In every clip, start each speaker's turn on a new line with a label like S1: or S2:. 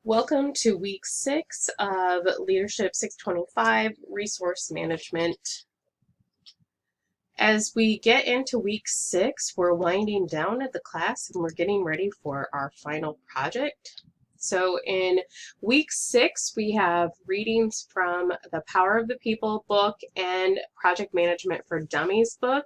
S1: Welcome to week 6 of Leadership 625 Resource Management. As we get into week 6, we're winding down at the class and we're getting ready for our final project. So in week 6, we have readings from the Power of the People book and Project Management for Dummies book.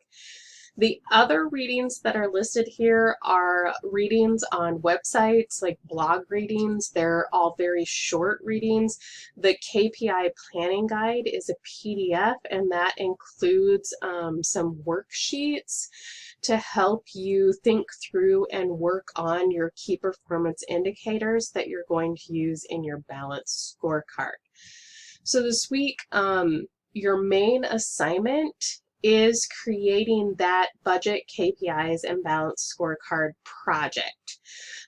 S1: The other readings that are listed here are readings on websites, like blog readings. They're all very short readings. The KPI planning guide is a PDF, and that includes some worksheets to help you think through and work on your key performance indicators that you're going to use in your balanced scorecard. So this week, your main assignment is creating that budget, KPIs, and balanced scorecard project.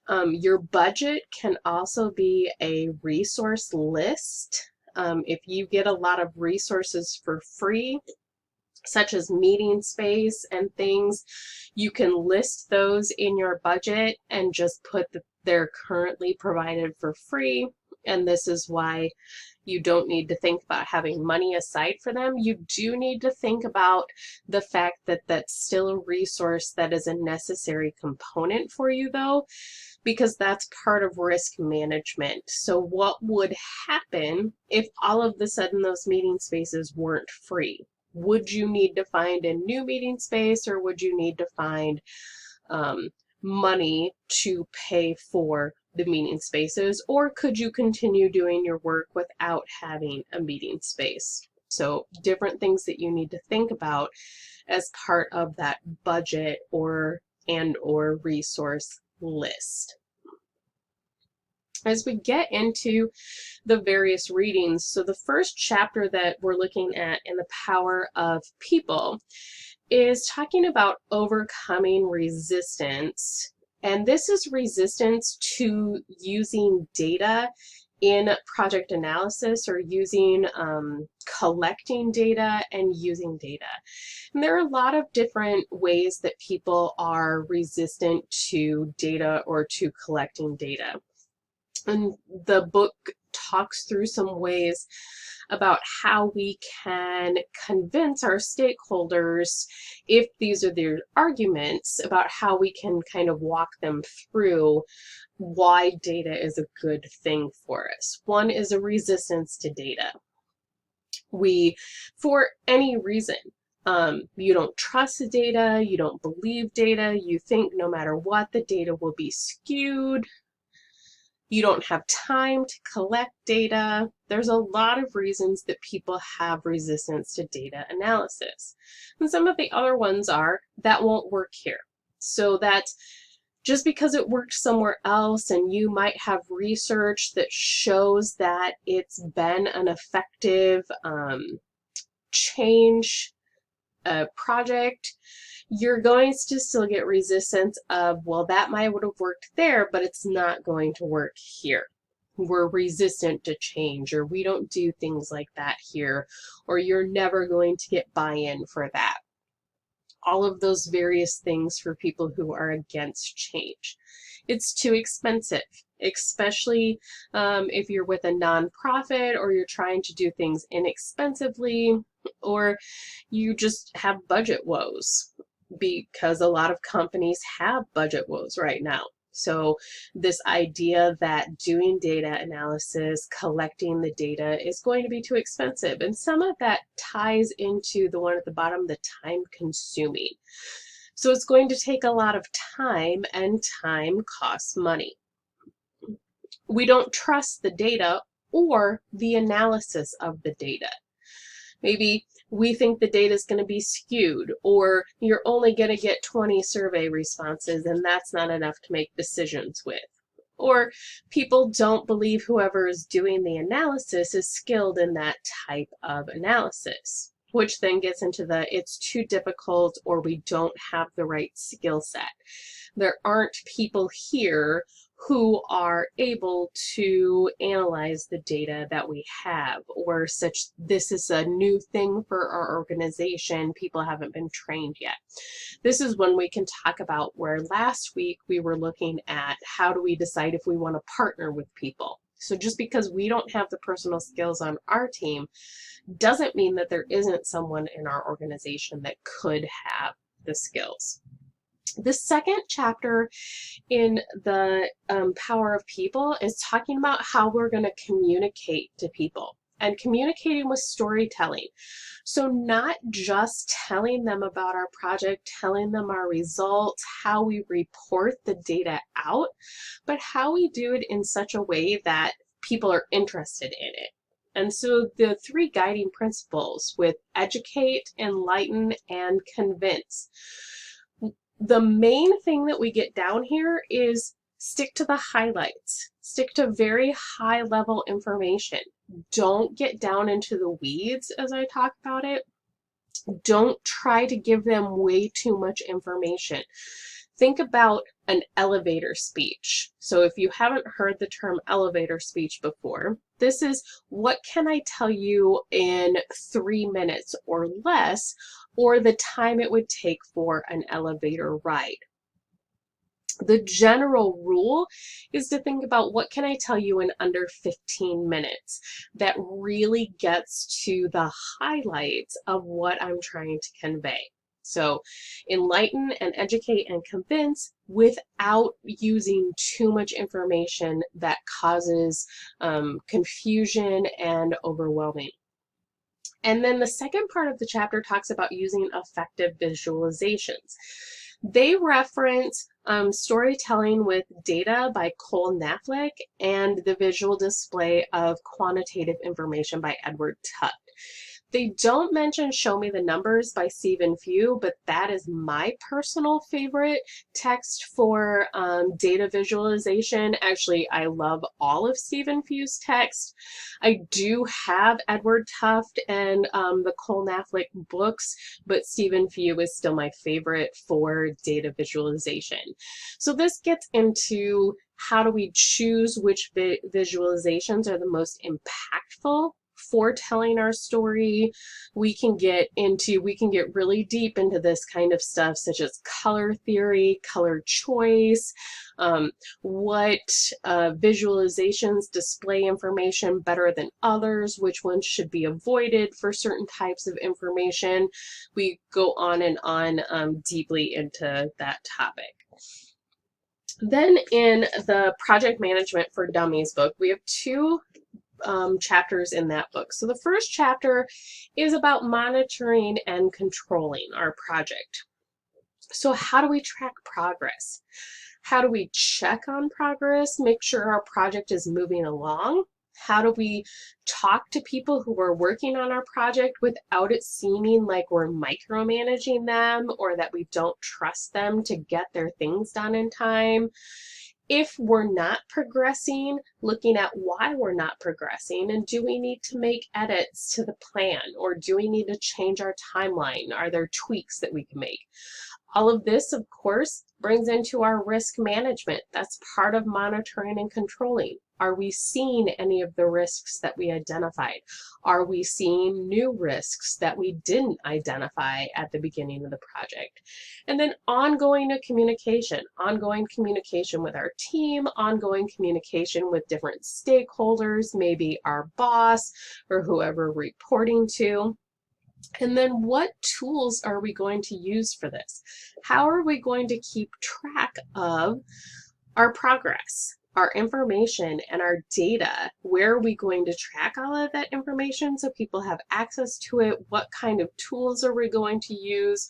S1: Your budget can also be a resource list. If you get a lot of resources for free, such as meeting space and things, you can list those in your budget and just put that they're currently provided for free. And this is why you don't need to think about having money aside for them. You do need to think about the fact that that's still a resource that is a necessary component for you, though, because that's part of risk management. So what would happen if all of a sudden those meeting spaces weren't free? Would you need to find a new meeting space, or would you need to find money to pay for the meeting spaces, or could you continue doing your work without having a meeting space? So different things that you need to think about as part of that budget or resource list. As we get into the various readings, so the first chapter that we're looking at in the Power of People is talking about overcoming resistance. And this is resistance to using data in project analysis, or using collecting data and using data. And there are a lot of different ways that people are resistant to data or to collecting data. And the book talks through some ways about how we can convince our stakeholders, if these are their arguments, about how we can kind of walk them through why data is a good thing for us. One is a resistance to data. For any reason, you don't trust the data, you don't believe data, you think no matter what, the data will be skewed. You don't have time to collect data. There's a lot of reasons that people have resistance to data analysis. And some of the other ones are, that won't work here. So that's just because it worked somewhere else, and you might have research that shows that it's been an effective change project, you're going to still get resistance of, well, that might would have worked there, but it's not going to work here. We're resistant to change, or we don't do things like that here, or you're never going to get buy-in for that. All of those various things for people who are against change. It's too expensive, especially if you're with a nonprofit, or you're trying to do things inexpensively, or you just have budget woes, because a lot of companies have budget woes right now. So this idea that doing data analysis, collecting the data, is going to be too expensive. And some of that ties into the one at the bottom, the time consuming. So it's going to take a lot of time, and time costs money. We don't trust the data or the analysis of the data. Maybe we think the data is going to be skewed, or you're only going to get 20 survey responses, and that's not enough to make decisions with. Or people don't believe whoever is doing the analysis is skilled in that type of analysis, which then gets into the, it's too difficult, or we don't have the right skill set. There aren't people here who are able to analyze the data that we have, or such, this is a new thing for our organization, people haven't been trained yet. This is when we can talk about where last week we were looking at how do we decide if we want to partner with people. So just because we don't have the personal skills on our team doesn't mean that there isn't someone in our organization that could have the skills. The second chapter in the Power of People is talking about how we're going to communicate to people and communicating with storytelling. So not just telling them about our project, telling them our results, how we report the data out, but how we do it in such a way that people are interested in it. And so the three guiding principles with educate, enlighten, and convince. The main thing that we get down here is stick to the highlights. Stick to very high level information. Don't get down into the weeds as I talk about it. Don't try to give them way too much information. Think about an elevator speech. So if you haven't heard the term elevator speech before, this is what can I tell you in 3 minutes or less, or the time it would take for an elevator ride. The general rule is to think about what can I tell you in under 15 minutes that really gets to the highlights of what I'm trying to convey. So enlighten and educate and convince without using too much information that causes confusion and overwhelming. And then the second part of the chapter talks about using effective visualizations. They reference Storytelling with Data by Cole Knaflic and The Visual Display of Quantitative Information by Edward Tutt. They don't mention Show Me the Numbers by Stephen Few, but that is my personal favorite text for data visualization. Actually, I love all of Stephen Few's text. I do have Edward Tutt and the Cole Knaflic books, but Stephen Few is still my favorite for data visualization. So this gets into how do we choose which visualizations are the most impactful for telling our story. We can get really deep into this kind of stuff, such as color theory, color choice, what visualizations display information better than others, which ones should be avoided for certain types of information. We go on and on deeply into that topic. Then in the Project Management for Dummies book, we have two chapters in that book. So the first chapter is about monitoring and controlling our project. So how do we track progress? How do we check on progress, make sure our project is moving along? How do we talk to people who are working on our project without it seeming like we're micromanaging them or that we don't trust them to get their things done in time? If we're not progressing, looking at why we're not progressing, and do we need to make edits to the plan, or do we need to change our timeline? Are there tweaks that we can make? All of this, of course, brings into our risk management. That's part of monitoring and controlling. Are we seeing any of the risks that we identified? Are we seeing new risks that we didn't identify at the beginning of the project? And then ongoing communication with our team, ongoing communication with different stakeholders, maybe our boss or whoever we're reporting to. And then what tools are we going to use for this? How are we going to keep track of our progress, our information, and our data? Where are we going to track all of that information so people have access to it? What kind of tools are we going to use?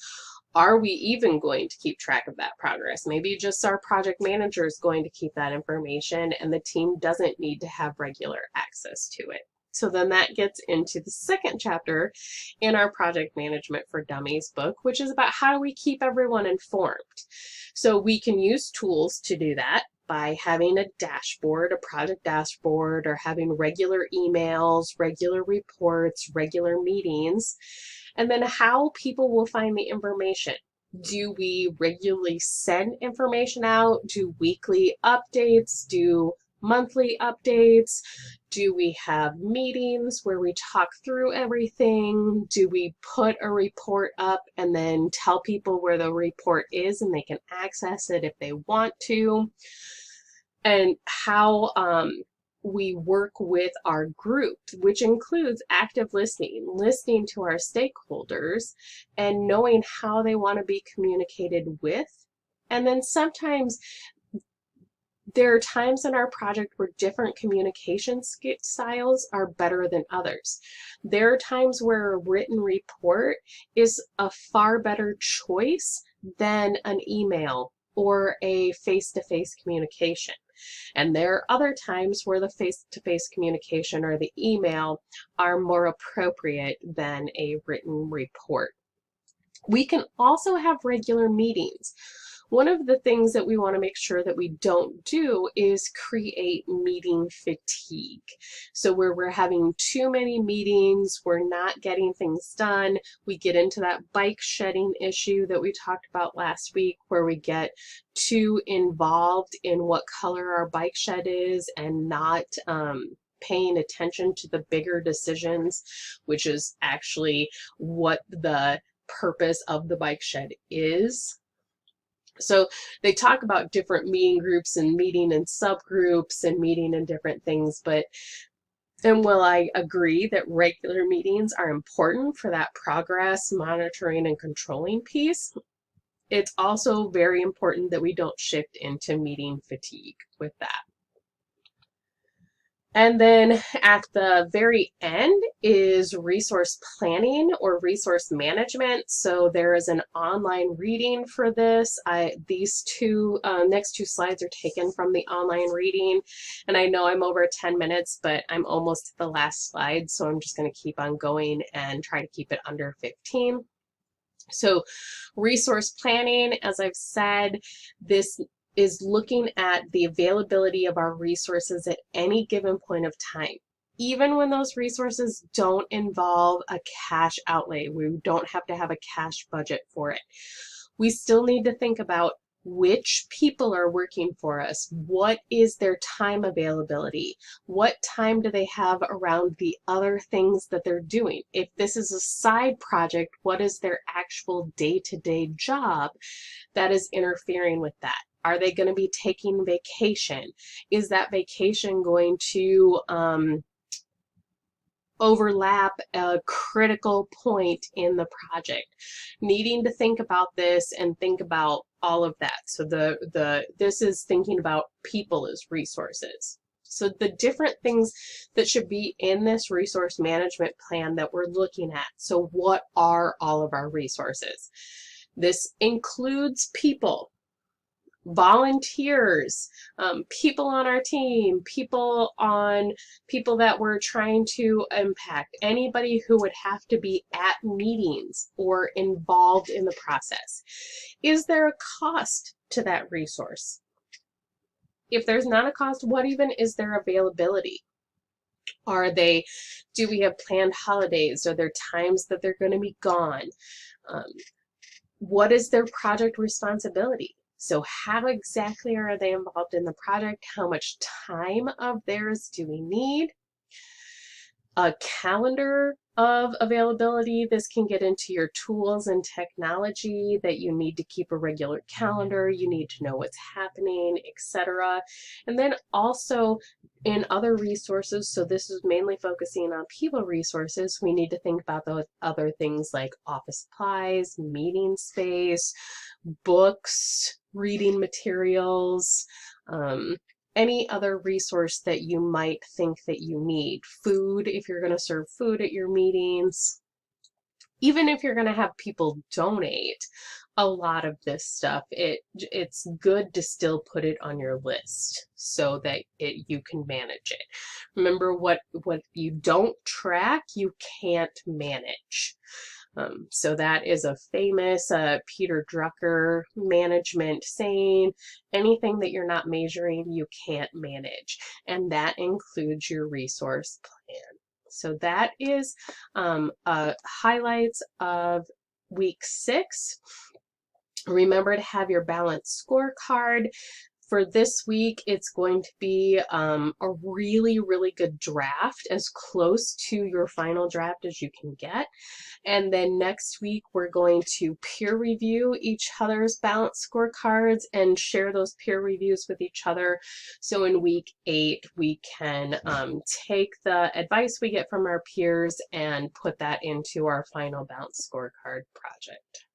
S1: Are we even going to keep track of that progress? Maybe just our project manager is going to keep that information and the team doesn't need to have regular access to it. So then that gets into the second chapter in our Project Management for Dummies book, which is about how do we keep everyone informed. So we can use tools to do that by having a dashboard, a project dashboard, or having regular emails, regular reports, regular meetings. And then how people will find the information. Do we regularly send information out? Do weekly updates? Do monthly updates? Do we have meetings where we talk through everything? Do we put a report up and then tell people where the report is and they can access it if they want to? And how we work with our group, which includes active listening, listening to our stakeholders and knowing how they want to be communicated with. And then sometimes there are times in our project where different communication styles are better than others. There are times where a written report is a far better choice than an email or a face-to-face communication. And there are other times where the face-to-face communication or the email are more appropriate than a written report. We can also have regular meetings. One of the things that we want to make sure that we don't do is create meeting fatigue. So where we're having too many meetings, we're not getting things done, we get into that bike shedding issue that we talked about last week, where we get too involved in what color our bike shed is and not paying attention to the bigger decisions, which is actually what the purpose of the bike shed is. So they talk about different meeting groups and meeting in subgroups and meeting in different things, and while I agree that regular meetings are important for that progress, monitoring, and controlling piece, it's also very important that we don't shift into meeting fatigue with that. And then at the very end is resource planning or resource management. So there is an online reading for this. These two next two slides are taken from the online reading. And I know I'm over 10 minutes, but I'm almost at the last slide. So I'm just going to keep on going and try to keep it under 15. So resource planning, as I've said, this is looking at the availability of our resources at any given point of time. Even when those resources don't involve a cash outlay, we don't have to have a cash budget for it. We still need to think about which people are working for us. What is their time availability? What time do they have around the other things that they're doing? If this is a side project, what is their actual day-to-day job that is interfering with that? Are they going to be taking vacation? Is that vacation going to overlap a critical point in the project? Needing to think about this and think about all of that. So this is thinking about people as resources. So the different things that should be in this resource management plan that we're looking at. So what are all of our resources? This includes people, volunteers, people on our team, people that we're trying to impact, anybody who would have to be at meetings or involved in the process. Is there a cost to that resource? If there's not a cost, what even is their availability? Do we have planned holidays? Are there times that they're going to be gone? What is their project responsibility? So how exactly are they involved in the project? How much time of theirs do we need? A calendar of availability. This can get into your tools and technology that you need to keep a regular calendar. You need to know what's happening, etc. And then also in other resources, so this is mainly focusing on people resources, we need to think about those other things like office supplies, meeting space, books, reading materials, any other resource that you might think that you need. Food, if you're going to serve food at your meetings. Even if you're going to have people donate a lot of this stuff, it's good to still put it on your list so that you can manage it. Remember, what you don't track, you can't manage. So that is a famous Peter Drucker management saying, anything that you're not measuring, you can't manage. And that includes your resource plan. So that is highlights of week 6. Remember to have your balanced scorecard For this week, it's going to be a really, really good draft, as close to your final draft as you can get. And then next week, we're going to peer review each other's balance scorecards and share those peer reviews with each other. So in week 8, we can take the advice we get from our peers and put that into our final balance scorecard project.